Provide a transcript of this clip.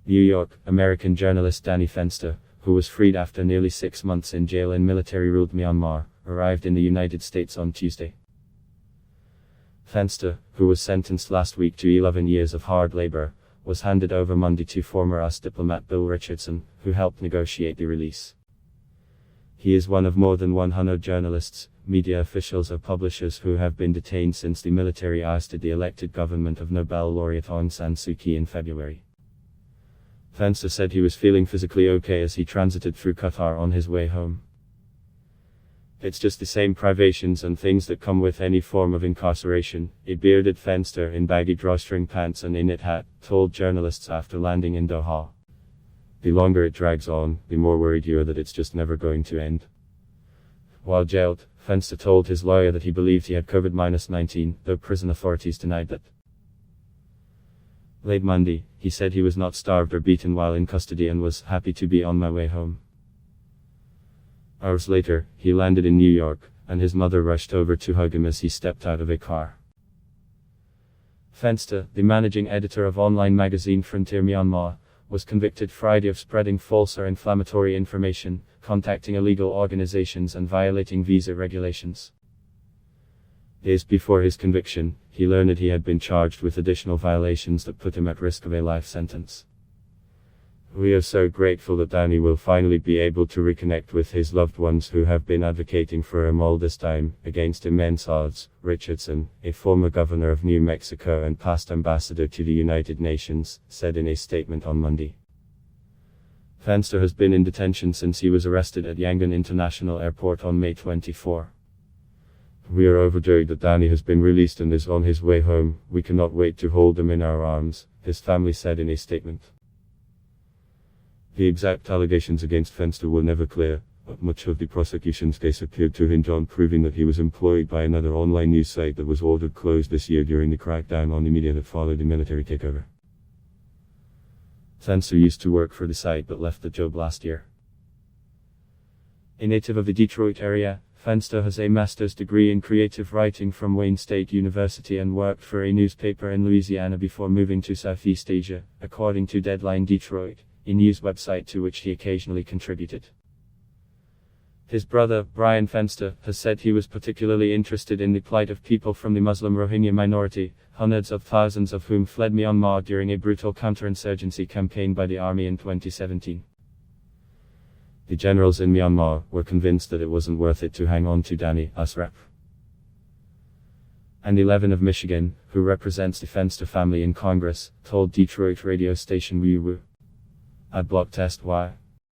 New York, American journalist Danny Fenster, who was freed after nearly 6 months in jail in military-ruled Myanmar, arrived in the United States on Tuesday. Fenster, who was sentenced last week to 11 years of hard labor, was handed over Monday to former US diplomat Bill Richardson, who helped negotiate the release. He is one of more than 100 journalists, media officials or publishers who have been detained since the military ousted the elected government of Nobel laureate Aung San Suu Kyi in February. Fenster said he was feeling physically okay as he transited through Qatar on his way home. "It's just the same privations and things that come with any form of incarceration," a bearded Fenster in baggy drawstring pants and a knit hat told journalists after landing in Doha. "The longer it drags on, the more worried you are that it's just never going to end." While jailed, Fenster told his lawyer that he believed he had COVID-19, though prison authorities denied that. Late Monday, he said he was not starved or beaten while in custody and was happy to be on my way home. Hours later, he landed in New York, and his mother rushed over to hug him as he stepped out of a car. Fenster, the managing editor of online magazine Frontier Myanmar, was convicted Friday of spreading false or inflammatory information, contacting illegal organizations and violating visa regulations. Days before his conviction, he learned he had been charged with additional violations that put him at risk of a life sentence. "We are so grateful that Danny will finally be able to reconnect with his loved ones who have been advocating for him all this time, against immense odds," Richardson, a former governor of New Mexico and past ambassador to the United Nations, said in a statement on Monday. Fenster has been in detention since he was arrested at Yangon International Airport on May 24. "We are overjoyed that Danny has been released and is on his way home. We cannot wait to hold him in our arms," his family said in a statement. The exact allegations against Fenster were never clear, but much of the prosecution's case appeared to hinge on proving that he was employed by another online news site that was ordered closed this year during the crackdown on the media that followed the military takeover. Fenster used to work for the site but left the job last year. A native of the Detroit area, Fenster has a master's degree in creative writing from Wayne State University and worked for a newspaper in Louisiana before moving to Southeast Asia, according to Deadline Detroit, a news website to which he occasionally contributed. His brother, Brian Fenster, has said he was particularly interested in the plight of people from the Muslim Rohingya minority, hundreds of thousands of whom fled Myanmar during a brutal counterinsurgency campaign by the army in 2017. The generals in Myanmar were convinced that it wasn't worth it to hang on to Danny, US Rep. And 11 of Michigan, who represents the Fenster family in Congress, told Detroit radio station WUWU. "Ad block test why.